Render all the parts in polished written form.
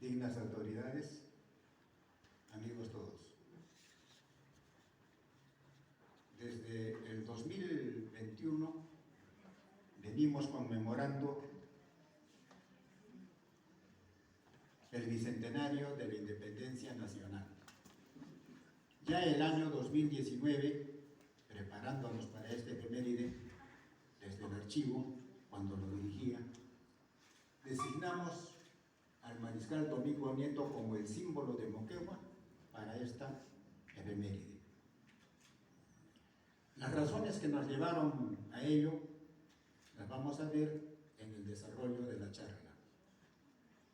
dignas autoridades, amigos todos. Desde el 2021 venimos conmemorando el bicentenario de la independencia nacional. Ya el año 2019, preparándonos para este efeméride, desde el archivo, cuando lo dirigía, designamos al mariscal Domingo Nieto como el símbolo de Moquegua para esta efeméride. Las razones que nos llevaron a ello las vamos a ver en el desarrollo de la charla.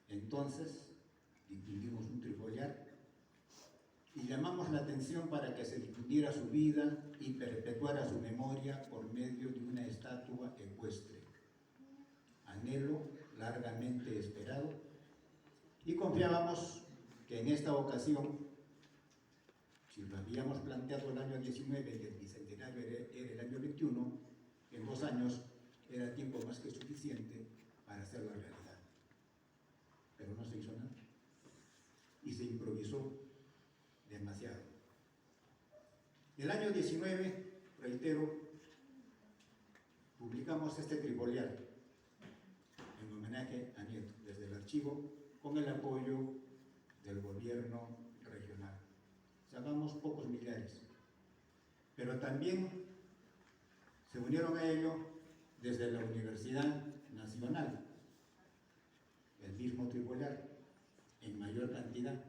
Entonces, difundimos un trifoliar y llamamos la atención para que se difundiera su vida y perpetuara su memoria por medio de una estatua ecuestre. Anhelo largamente esperado, y confiábamos que en esta ocasión, si lo habíamos planteado el año 19 y el bicentenario era el año 21, en 2 años era tiempo más que suficiente para hacerlo realidad. Pero no se hizo nada y se improvisó demasiado. El año 19, reitero, publicamos este trifoliar en homenaje a Nieto desde el archivo con el apoyo del gobierno regional. Llamamos pocos millares, pero también se unieron a ello desde la Universidad Nacional, el mismo trifoliar, en mayor cantidad,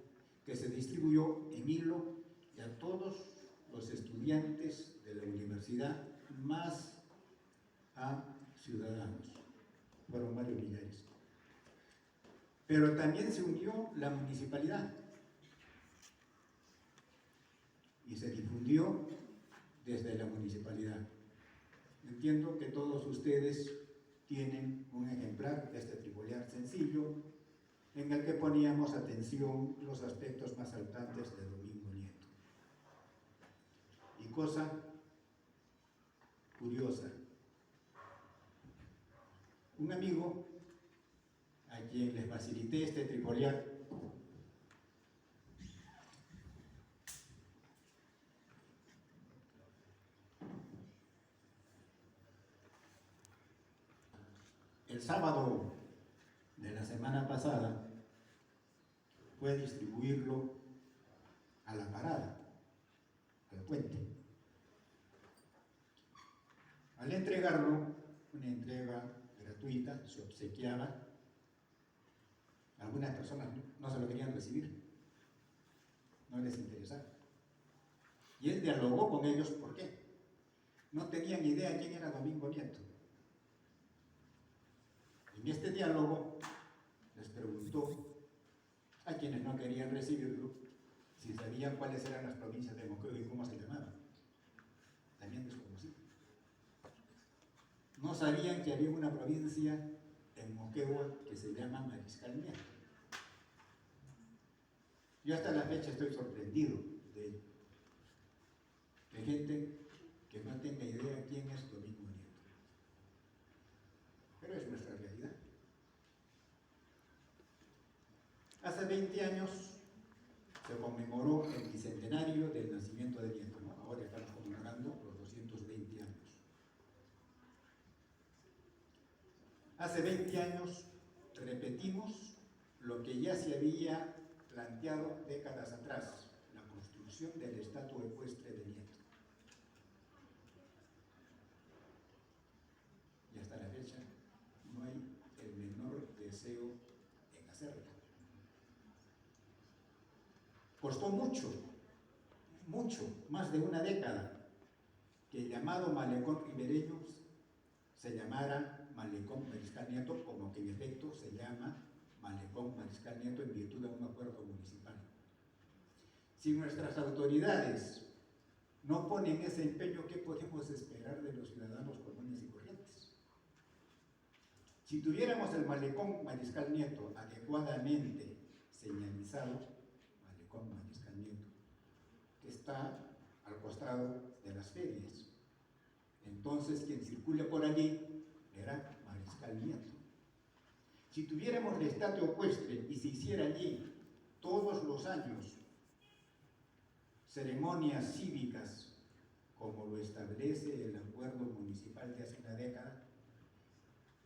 que se distribuyó en hilo y a todos los estudiantes de la universidad, más a ciudadanos. Fueron varios millares. Pero también se unió la municipalidad y se difundió desde la municipalidad. Entiendo que todos ustedes tienen un ejemplar de este trifoliar sencillo en el que poníamos atención los aspectos más saltantes de Domingo Nieto. Y cosa curiosa, un amigo a quien les facilité este trifoliar el sábado de la semana pasada fue distribuirlo a la parada, al puente. Al entregarlo, una entrega gratuita, se obsequiaba. Algunas personas no se lo querían recibir, no les interesaba. Y él dialogó con ellos, ¿por qué? No tenían idea quién era Domingo Nieto. En este diálogo les preguntó a quienes no querían recibirlo si sabían cuáles eran las provincias de Moquegua y cómo se llamaban. También desconocido. No sabían que había una provincia en Moquegua que se llama Mariscal Nieto. Yo hasta la fecha estoy sorprendido de gente que no tenga idea quién es Domingo Nieto. Pero es nuestra realidad. Hace 20 años se conmemoró el bicentenario del nacimiento de Nieto, ¿no? Ahora estamos conmemorando los 220 años. Hace 20 años repetimos lo que ya se había planteado décadas atrás, la construcción de la estatua ecuestre de Nieto. Y hasta la fecha no hay el menor deseo en hacerlo. Costó mucho, más de una década, que el llamado malecón ribereño se llamara Malecón Mariscal Nieto, como que en efecto se llama Malecón Mariscal Nieto en virtud de un acuerdo municipal. Si nuestras autoridades no ponen ese empeño, ¿qué podemos esperar de los ciudadanos comunes y corrientes? Si tuviéramos el Malecón Mariscal Nieto adecuadamente señalizado, Malecón Mariscal Nieto, que está al costado de las ferias, entonces quien circule por allí era Mariscal Nieto. Si tuviéramos la estatua ecuestre y se hiciera allí todos los años ceremonias cívicas, como lo establece el acuerdo municipal de hace una década,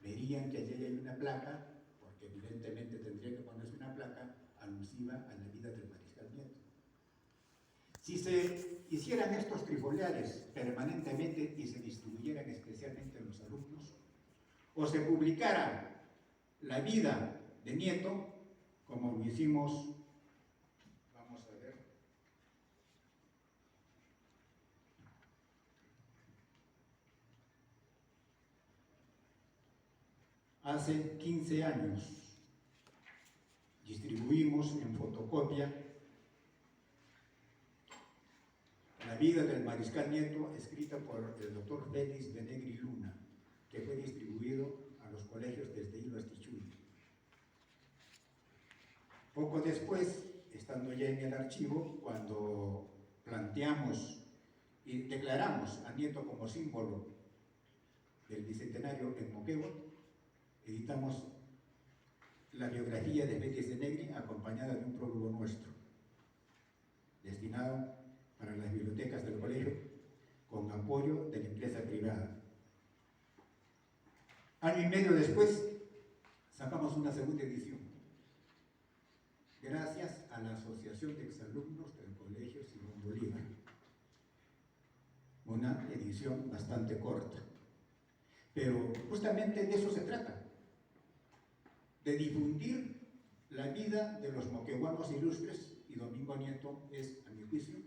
verían que allí hay una placa, porque evidentemente tendría que ponerse una placa alusiva a la vida del mariscal Nieto. Si se hicieran estos trifoliares permanentemente y se distribuyeran especialmente a los alumnos, o se publicara la vida de Nieto, como lo hicimos, vamos a ver, hace 15 años, distribuimos en fotocopia la vida del mariscal Nieto, escrita por el doctor Félix de Negri Luna, que fue distribuido a los colegios desde Hilo hasta Ichuy. Poco después, estando ya en el archivo, cuando planteamos y declaramos a Nieto como símbolo del bicentenario en Moquegua, editamos la biografía de Félix de Negri acompañada de un prólogo nuestro, destinado para las bibliotecas del colegio, con apoyo de la empresa privada. Año y medio después, sacamos una segunda edición, gracias a la Asociación de Exalumnos del Colegio Simón Bolívar. Una edición bastante corta. Pero justamente de eso se trata, de difundir la vida de los moqueguanos ilustres, y Domingo Nieto es, a mi juicio,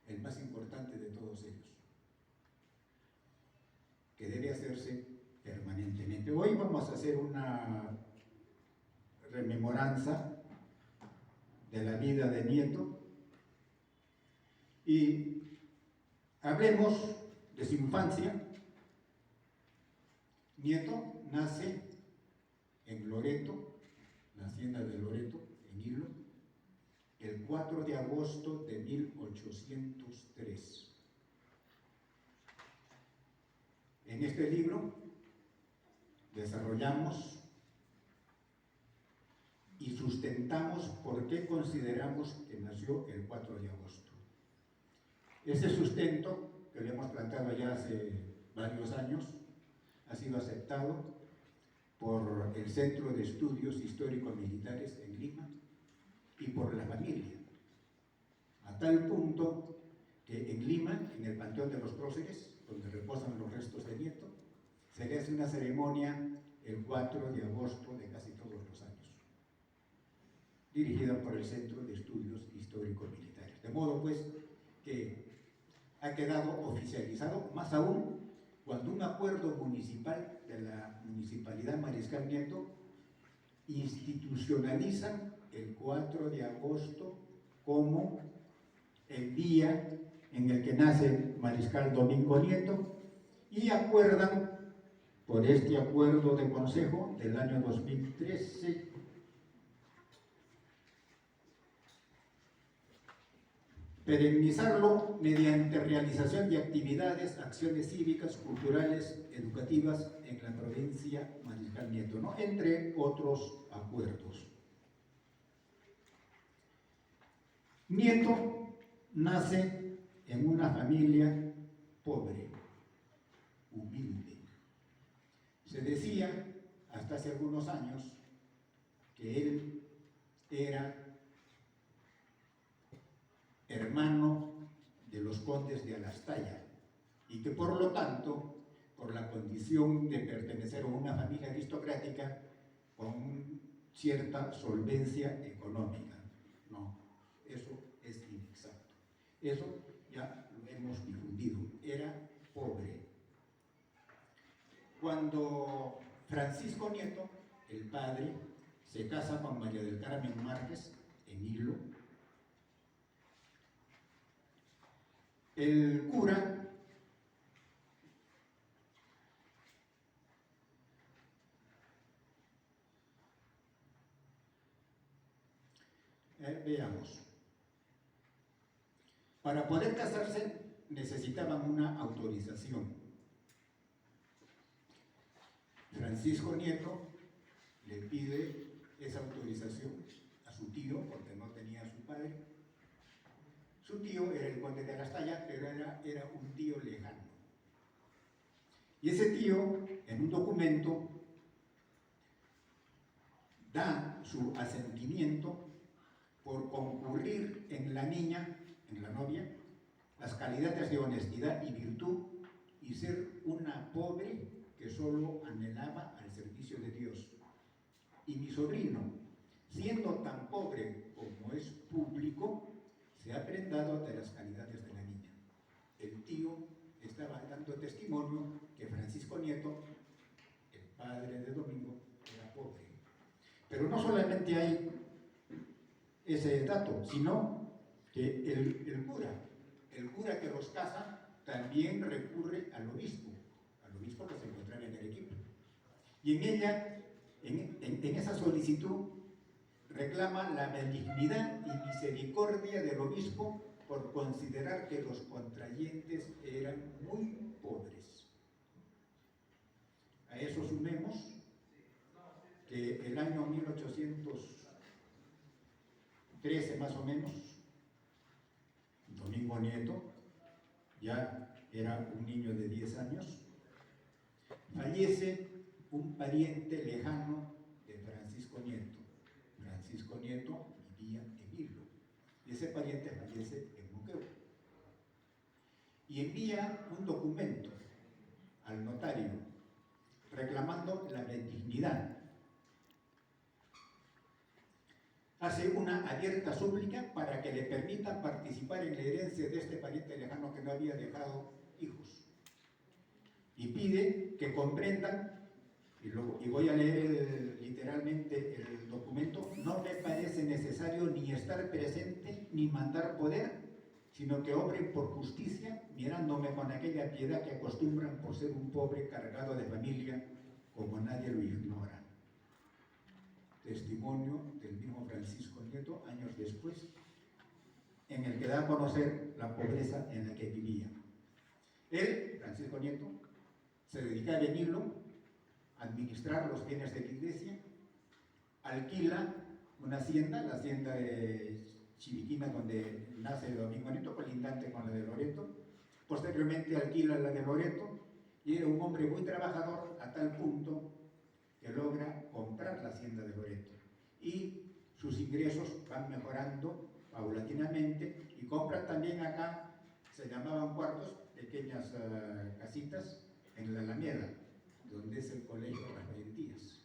el más importante de todos ellos, que debe hacerse permanentemente. Hoy vamos a hacer una rememoranza de la vida de Nieto y hablemos de su infancia. Nieto nace en Loreto, la hacienda de Loreto, en Hilo, el 4 de agosto de 1803. En este libro desarrollamos y sustentamos por qué consideramos que nació el 4 de agosto. Ese sustento, que lo hemos planteado ya hace varios años, ha sido aceptado por el Centro de Estudios Histórico-Militares en Lima y por la familia, a tal punto que en Lima, en el Panteón de los Próceres, donde reposan los restos de Nieto, se le hace una ceremonia el 4 de agosto de casi todos los años, dirigida por el Centro de Estudios Histórico-Militares. De modo pues que ha quedado oficializado, más aún cuando un acuerdo municipal de la Municipalidad Mariscal Nieto institucionaliza el 4 de agosto como el día en el que nace Mariscal Domingo Nieto, y acuerdan, por este acuerdo de consejo del año 2013, perennizarlo mediante realización de actividades, acciones cívicas, culturales, educativas en la provincia Mariscal Nieto, ¿no? Entre otros acuerdos. Nieto nace en una familia pobre, humilde. Se decía, hasta hace algunos años, que él era hermano de los condes de Alastaya y que por lo tanto, por la condición de pertenecer a una familia aristocrática con cierta solvencia económica. No, eso es inexacto. Eso ya lo hemos difundido. Era pobre. Cuando Francisco Nieto, el padre, se casa con María del Carmen Márquez en Hilo, el cura veamos, para poder casarse necesitaban una autorización. Francisco Nieto le pide esa autorización a su tío, porque no tenía a su padre. Su tío era el conde de Arastalla, pero era un tío lejano. Y ese tío, en un documento, da su asentimiento por concurrir en la niña, en la novia, las calidades de honestidad y virtud y ser una pobre que solo anhelaba al servicio de Dios. Y mi sobrino, siendo tan pobre como es público, se ha prendado de las calidades de la niña. El tío estaba dando testimonio que Francisco Nieto, el padre de Domingo, era pobre. Pero no solamente hay ese dato, sino que el cura que los casa, también recurre al obispo que se encontraba en Arequipa. Y en ella, en esa solicitud, reclama la benignidad y misericordia del obispo por considerar que los contrayentes eran muy pobres. A eso sumemos que el año 1813 más o menos, Domingo Nieto ya era un niño de 10 años, fallece un pariente lejano de Francisco Nieto. Francisco Nieto vivía en Hilo, y ese pariente fallece en Moquegua. Y envía un documento al notario reclamando la benignidad. Hace una abierta súplica para que le permitan participar en la herencia de este pariente lejano que no había dejado hijos. Y pide que comprendan, y voy a leer literalmente el documento: no me parece necesario ni estar presente ni mandar poder, sino que obren por justicia, mirándome con aquella piedad que acostumbran por ser un pobre cargado de familia, como nadie lo ignora. Testimonio del mismo Francisco Nieto, años después, en el que da a conocer la pobreza en la que vivía. Él, Francisco Nieto, se dedicaba a venirlo, a administrar los bienes de la iglesia, alquila una hacienda, la hacienda de Chiviquina, donde nace Domingo Nieto, colindante con la de Loreto. Posteriormente alquila la de Loreto, y era un hombre muy trabajador a tal punto que logra comprar la hacienda de Loreto. Y sus ingresos van mejorando paulatinamente, y compran también acá, se llamaban cuartos, pequeñas casitas en la Alameda, donde es el Colegio Rafael Díaz.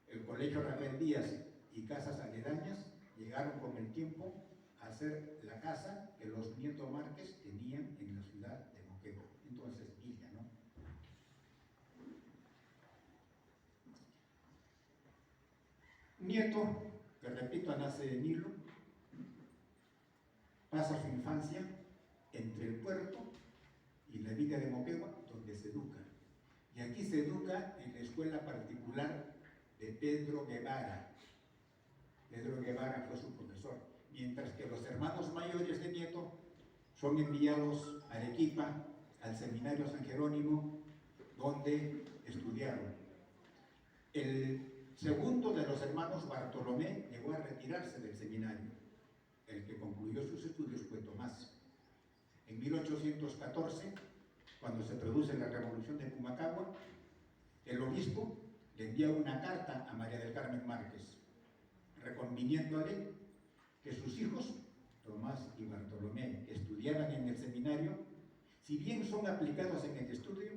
El Colegio Rafael Díaz y casas aledañas llegaron con el tiempo a ser la casa que los Nieto Márquez tenían en la ciudad de Moquegua, entonces Villa, ¿no? Nieto, que repito, nace en Hilo, pasa su infancia entre el puerto y la villa de Moquegua, donde se educa. Y aquí se educa en la escuela particular de Pedro Guevara. Pedro Guevara fue su profesor, mientras que los hermanos mayores de Nieto son enviados a Arequipa, al seminario San Jerónimo, donde estudiaron. El segundo de los hermanos, Bartolomé, llegó a retirarse del seminario. El que concluyó sus estudios fue Tomás. En 1814, cuando se produce la revolución de Pumacahua, el obispo le envía una carta a María del Carmen Márquez, reconviniéndole que sus hijos, Tomás y Bartolomé, que estudiaban en el seminario, si bien son aplicados en el estudio,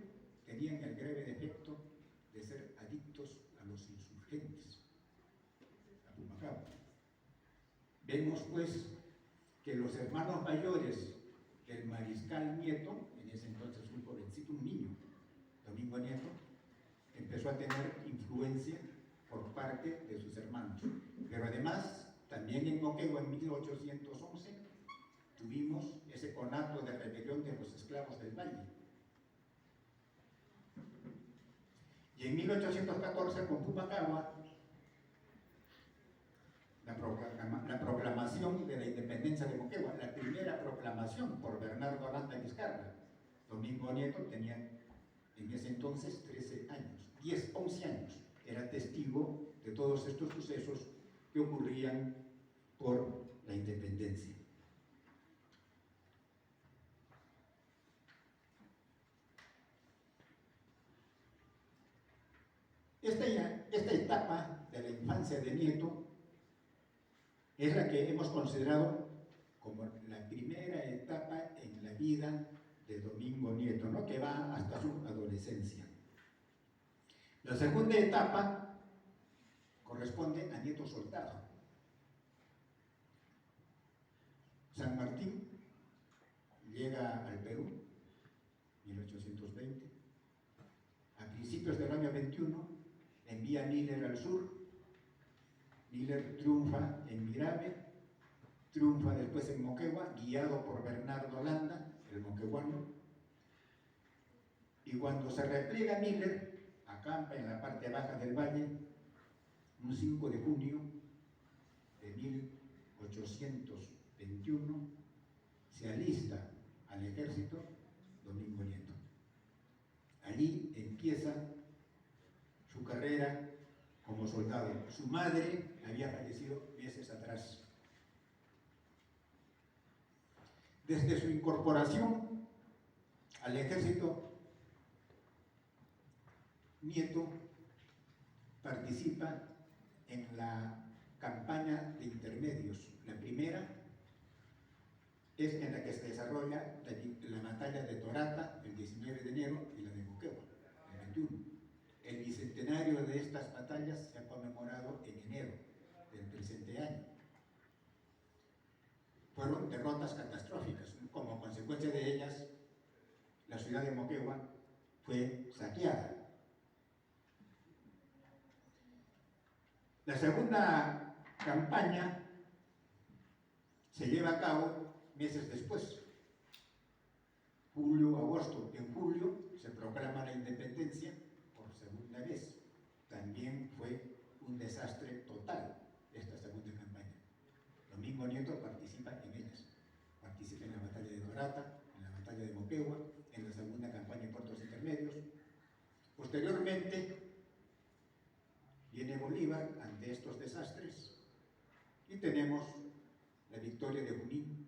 tenían el grave defecto de ser adictos a los insurgentes, a Pumacahua. Vemos pues que los hermanos mayores del mariscal Nieto, en ese entonces un jovencito, un niño, Domingo Nieto, empezó a tener influencia por parte de sus hermanos. Pero además, también en Moquegua, en 1811, tuvimos ese conato de rebelión de los esclavos del Valle. Y en 1814, con Pumacahua, la proclamación de la independencia de Moquegua, la primera proclamación por Bernardo Aranda Vizcarra. Domingo Nieto tenía en ese entonces 13 años, 11 años. era testigo de todos estos sucesos que ocurrían por la independencia. Esta etapa de la infancia de Nieto es la que hemos considerado como la primera etapa en la vida de Domingo Nieto, ¿no?, que va hasta su adolescencia. La segunda etapa corresponde a Nieto soldado. San Martín llega al Perú, 1820. A principios del año 21 envía a Miller al sur. Miller triunfa en Mirabe, triunfa después en Moquegua, guiado por Bernardo Landa, el moqueguano. Y cuando se repliega Miller, acampa en la parte baja del valle, un 5 de junio de 1821, se alista al ejército Domingo Nieto. Allí empieza su carrera como soldado. Su madre había fallecido meses atrás. Desde su incorporación al ejército, Nieto participa en la campaña de intermedios. La primera es en la que se desarrolla la batalla de Torata el 19 de enero y la de Moquegua el 21. El bicentenario de estas batallas se ha conmemorado en enero del presente año. Fueron derrotas catastróficas. Como consecuencia de ellas, la ciudad de Moquegua fue saqueada. La segunda campaña se lleva a cabo meses después, julio-agosto. En julio se proclama la independencia por segunda vez. También fue un desastre total esta segunda campaña. Domingo Nieto participa en ellas. Participa en la batalla de Torata, en la batalla de Moquegua, en la segunda campaña en puertos intermedios. Posteriormente viene Bolívar ante estos desastres y tenemos la victoria de Junín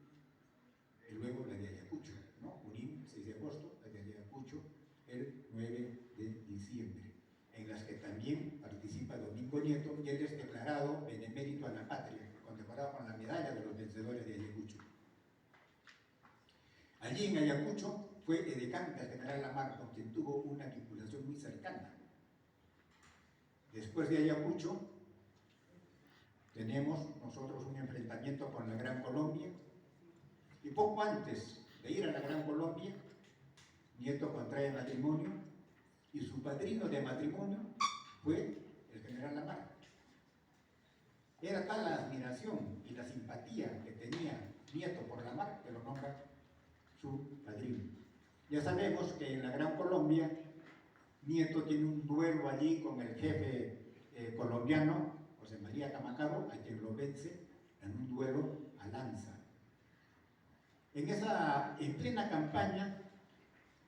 y luego la de Ayacucho, ¿no? Junín, 6 de agosto, la de Ayacucho, el 9 de diciembre, en las que también participa Domingo Nieto, y él es declarado benemérito a la patria, condecorado con la medalla de los vencedores de Ayacucho. Allí en Ayacucho fue edecán del general Lamar, con quien tuvo una vinculación muy cercana. Después de Ayacucho, tenemos nosotros un enfrentamiento con la Gran Colombia, y poco antes de ir a la Gran Colombia, Nieto contrae matrimonio, y su padrino de matrimonio fue el general Lamar. Era tal la admiración y la simpatía que tenía Nieto por Lamar que lo nombra su padrino. Ya sabemos que en la Gran Colombia Nieto tiene un duelo allí con el jefe colombiano, José María Camacaro, a quien lo vence en un duelo a lanza. En plena campaña,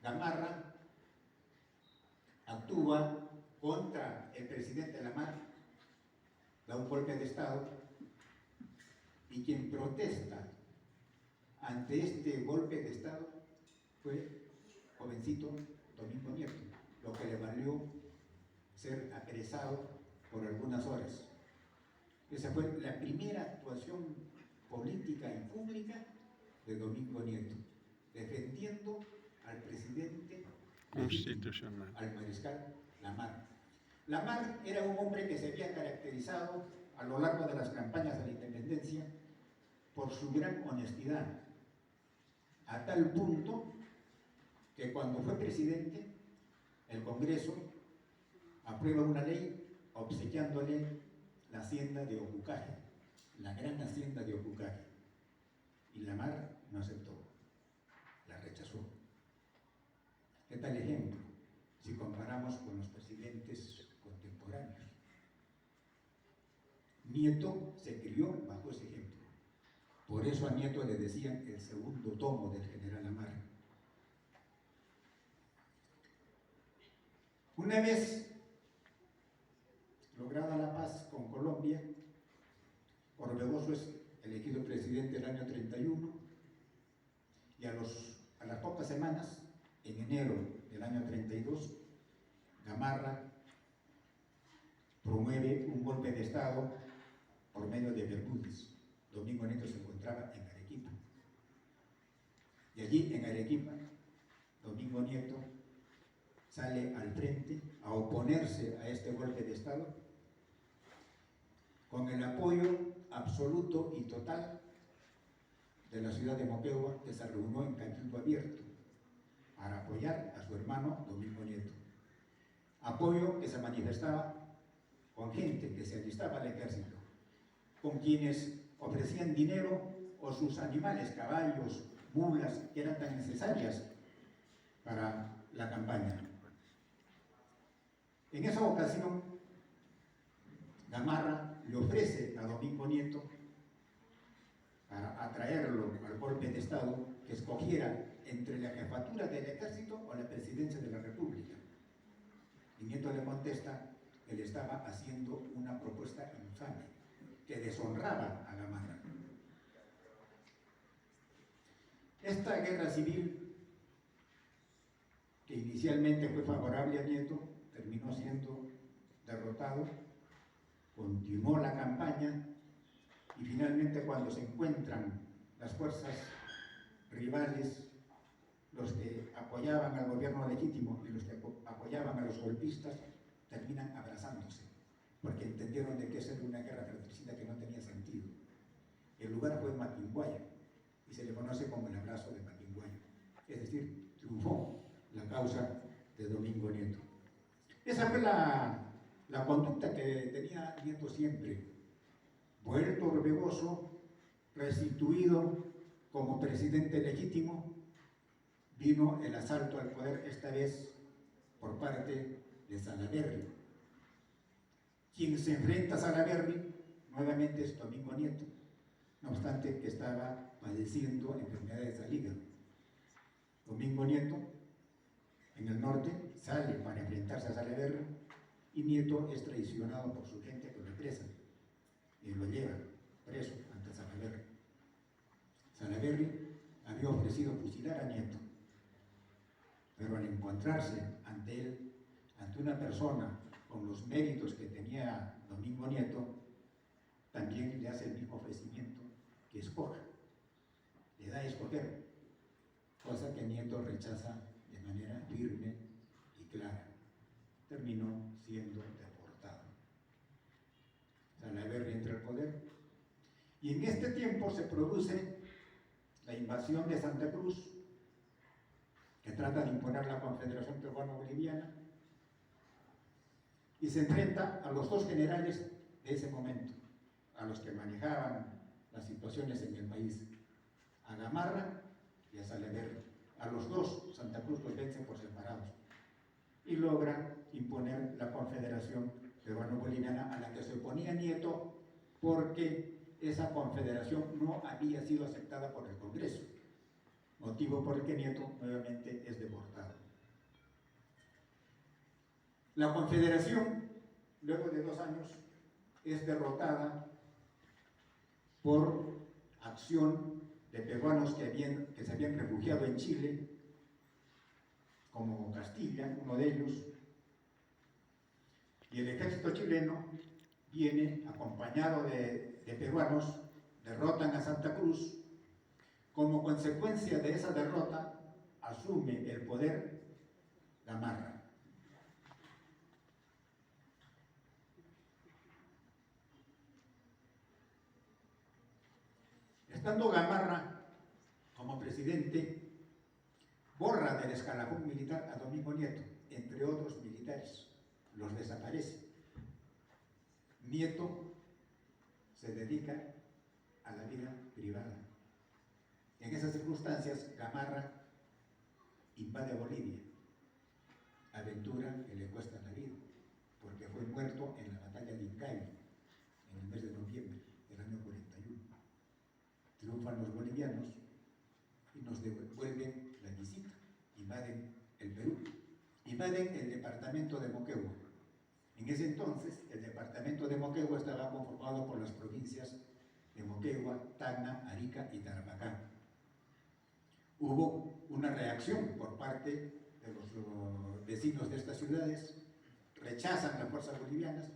Gamarra actúa contra el presidente Lamar, da un golpe de Estado, y quien protesta ante este golpe de Estado fue jovencito Domingo Nieto, lo que le valió ser apresado por algunas horas. Esa fue la primera actuación política y pública de Domingo Nieto, defendiendo al presidente constitucional, al mariscal Lamar. Lamar era un hombre que se había caracterizado a lo largo de las campañas de la independencia por su gran honestidad, a tal punto que cuando fue presidente, el Congreso aprueba una ley obsequiándole la hacienda de Opucaje, la gran hacienda de Opucaje, y Lamar no aceptó, la rechazó. ¿Qué tal ejemplo si comparamos con los presidentes contemporáneos? Nieto se crió bajo ese ejemplo. Por eso a Nieto le decían el segundo tomo del general Lamar. Una vez lograda la paz con Colombia, Orbegoso es elegido presidente el año 31 y a las pocas semanas, en enero del año 32, Gamarra promueve un golpe de Estado por medio de Bermúdez. Domingo Nieto se encontraba en Arequipa. Y allí, en Arequipa, Domingo Nieto sale al frente a oponerse a este golpe de Estado con el apoyo absoluto y total de la ciudad de Moquegua, que se reunió en Cabildo Abierto para apoyar a su hermano Domingo Nieto. Apoyo que se manifestaba con gente que se alistaba al ejército, con quienes ofrecían dinero o sus animales, caballos, mulas, que eran tan necesarias para la campaña. En esa ocasión, Gamarra le ofrece a Domingo Nieto, para atraerlo al golpe de Estado, que escogiera entre la jefatura del ejército o la presidencia de la República. Y Nieto le contesta que le estaba haciendo una propuesta infame, que deshonraba a Gamarra. Esta guerra civil, que inicialmente fue favorable a Nieto, terminó siendo derrotado, continuó la campaña y finalmente, cuando se encuentran las fuerzas rivales, los que apoyaban al gobierno legítimo y los que apoyaban a los golpistas, terminan abrazándose, porque entendieron de que esa era una guerra fratricida que no tenía sentido. El lugar fue Maquinguaya y se le conoce como el abrazo de Maquinguaya, es decir, triunfó la causa de Domingo Nieto. Esa fue la conducta que tenía Nieto siempre. Vuelto Orbegoso, restituido como presidente legítimo, vino el asalto al poder, esta vez por parte de Salaverry. Quien se enfrenta a Salaverry nuevamente es Domingo Nieto, no obstante que estaba padeciendo enfermedades al hígado. Domingo Nieto, en el norte, sale para enfrentarse a Salaverry y Nieto es traicionado por su gente que lo represa y lo lleva preso ante Salaverry. Salaverry había ofrecido fusilar a Nieto, pero al encontrarse ante él, ante una persona con los méritos que tenía Domingo Nieto, también le hace el mismo ofrecimiento, que escoja, le da a escoger, cosa que Nieto rechaza de manera firme y clara. Terminó siendo deportado. Salaverry entra al poder y en este tiempo se produce la invasión de Santa Cruz, que trata de imponer la Confederación Peruano-Boliviana, y se enfrenta a los dos generales de ese momento, a los que manejaban las situaciones en el país, a Gamarra y a Salaverry. A los dos Santa Cruz los vence por separados y logra imponer la Confederación Peruano-Boliviana, a la que se oponía Nieto porque esa confederación no había sido aceptada por el Congreso, motivo por el que Nieto nuevamente es deportado. La confederación, luego de 2 años, es derrotada por acción de peruanos que se habían refugiado en Chile, como Castilla, uno de ellos, y el ejército chileno viene acompañado de peruanos, derrotan a Santa Cruz. Como consecuencia de esa derrota, asume el poder Gamarra. Estando Gamarra como presidente, borra del escalafón militar a Domingo Nieto, entre otros militares, los desaparece. Nieto se dedica a la vida privada. En esas circunstancias, Gamarra invade Bolivia, aventura que le cuesta la vida, porque fue muerto en la batalla de Incay, en el mes de noviembre del año 41. Triunfan los bolivianos y nos devuelven la visita, invaden el Perú, invaden el departamento de Moquegua. En ese entonces, el departamento de Moquegua estaba conformado por las provincias de Moquegua, Tacna, Arica y Tarapacá. Hubo una reacción por parte de los vecinos de estas ciudades, rechazan las fuerzas bolivianas,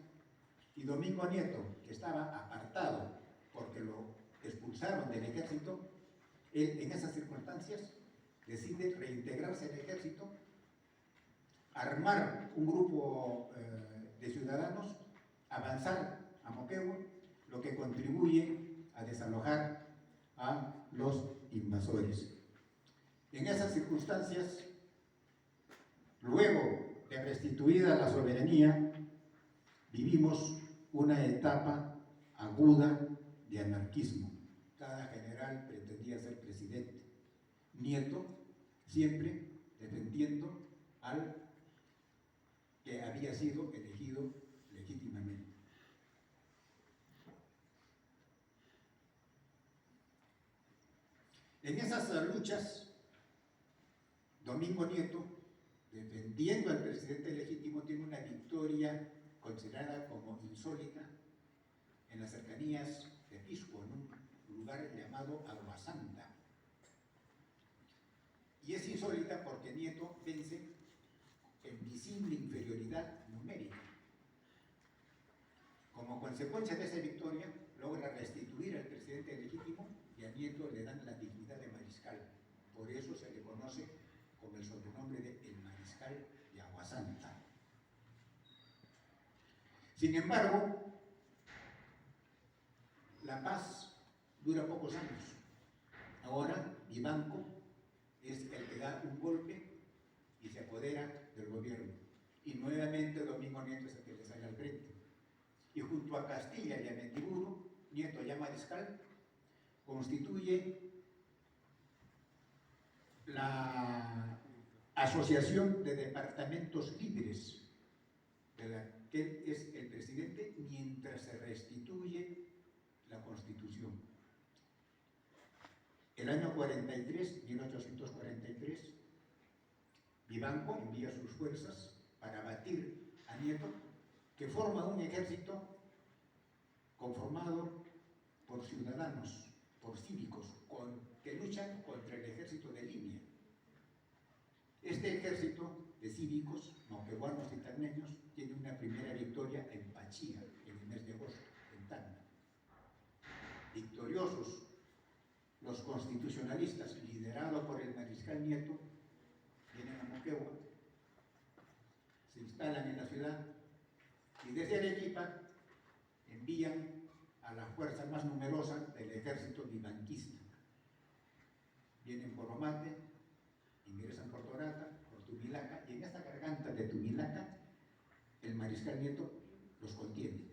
y Domingo Nieto, que estaba apartado porque lo expulsaron del ejército, él en esas circunstancias decide reintegrarse al ejército, armar un grupo de ciudadanos, avanzar a Moquegua, lo que contribuye a desalojar a los invasores. En esas circunstancias, luego de restituida la soberanía, vivimos una etapa aguda de anarquismo. Cada general pretendía ser presidente. Nieto siempre defendiendo al que había sido elegido legítimamente. En esas luchas, Domingo Nieto, defendiendo al presidente legítimo, tiene una victoria considerada como insólita en las cercanías de Pisco, en un lugar llamado Aguasanta. Y es insólita porque Nieto vence en visible inferioridad numérica. Como consecuencia de esa victoria, logra restituir al presidente legítimo y a Nieto le dan la dignidad de mariscal. Por eso se le conoce con el sobrenombre de el mariscal de Aguasanta. Sin embargo, la paz dura pocos años. Ahora, Vivanco es el que da un golpe y se apodera del gobierno. Y nuevamente Domingo Nieto es el que le sale al frente. Y junto a Castilla y a Mendiburu, Nieto ya mariscal, constituye la Asociación de Departamentos Libres, de la que él es el presidente mientras se restituye la Constitución. El año 43, 1843, Vivanco envía sus fuerzas para batir a Nieto, que forma un ejército conformado por ciudadanos, por cívicos, que luchan contra el ejército de línea. Este ejército de cívicos, moqueguanos y tacneños, tiene una primera victoria en Pachía, en el mes de agosto, en Tacna. Victoriosos, los constitucionalistas, liderados por el mariscal Nieto, vienen a Moquegua, se instalan en la ciudad y desde Arequipa envían a la fuerza más numerosa del ejército vivanquista. Vienen por Omate, ingresan por Torata, por Tumilaca, y en esta garganta de Tumilaca el mariscal Nieto los contiene.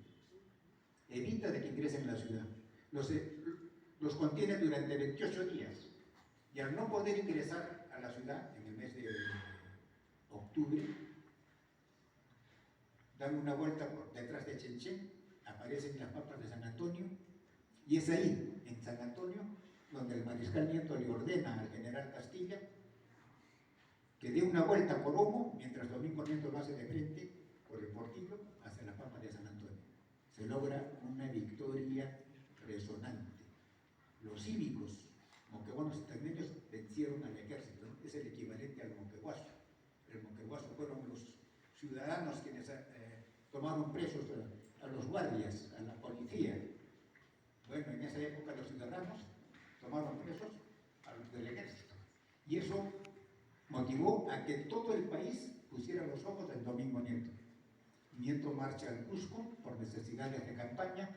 Evita de que ingresen en la ciudad. Los contiene durante 28 días. Y al no poder ingresar a la ciudad en el mes de octubre, dan una vuelta por detrás de Chenchen, aparecen las papas de San Antonio, y es ahí, en San Antonio, donde el mariscal Nieto le ordena al general Castilla que dé una vuelta por Omo, mientras Domingo Nieto lo hace de frente por el portillo hacia la pampa de San Antonio. Se logra una victoria resonante. Los cívicos, moqueguanos y tacneños, vencieron al ejército, ¿no? Es el equivalente al moqueguazo. El moqueguazo fueron los ciudadanos quienes tomaron presos a los guardias, a la policía. Bueno, en esa época los ciudadanos tomaron presos a los del ejército. Y eso motivó a que todo el país pusiera los ojos en Domingo Nieto. Nieto marcha al Cusco por necesidades de campaña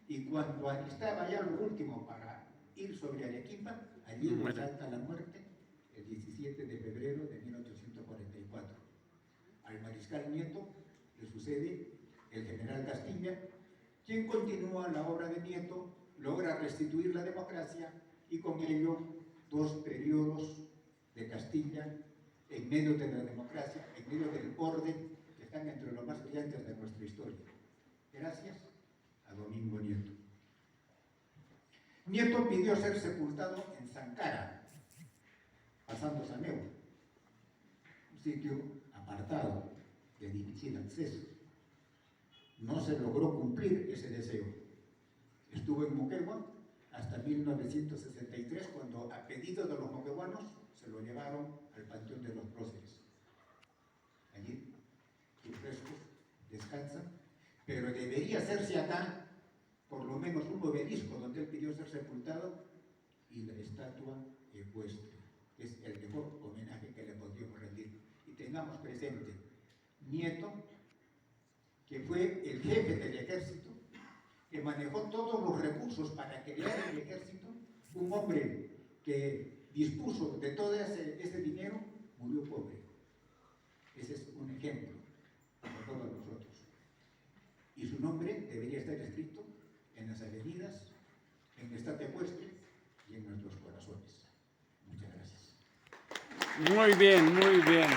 y cuando alistaba ya lo último para ir sobre Arequipa, allí le salta la muerte el 17 de febrero de 1844. Al mariscal Nieto le sucede el general Castilla, quien continúa la obra de Nieto, logra restituir la democracia y con ello 2 periodos de Castilla en medio de la democracia, en medio del orden, que están entre los más brillantes de nuestra historia. Gracias a Domingo Nieto. Nieto pidió ser sepultado en Zancara, pasando Saneu, un sitio apartado, de difícil acceso. no se logró cumplir ese deseo. Estuvo en Moquegua hasta 1963, cuando a pedido de los moqueguanos se lo llevaron al Panteón de los Próceres. Allí sus restos descansan, pero debería hacerse acá por lo menos un obelisco donde él pidió ser sepultado y la estatua ecuestre. Es el mejor homenaje que le podríamos rendir. Y tengamos presente, Nieto, que fue el jefe del ejército, que manejó todos los recursos para crear el ejército, un hombre que dispuso de todo ese dinero, murió pobre. Ese es un ejemplo para todos nosotros. Y su nombre debería estar escrito en las avenidas, en la estatua ecuestre y en nuestros corazones. Muchas gracias. Muy bien, muy bien.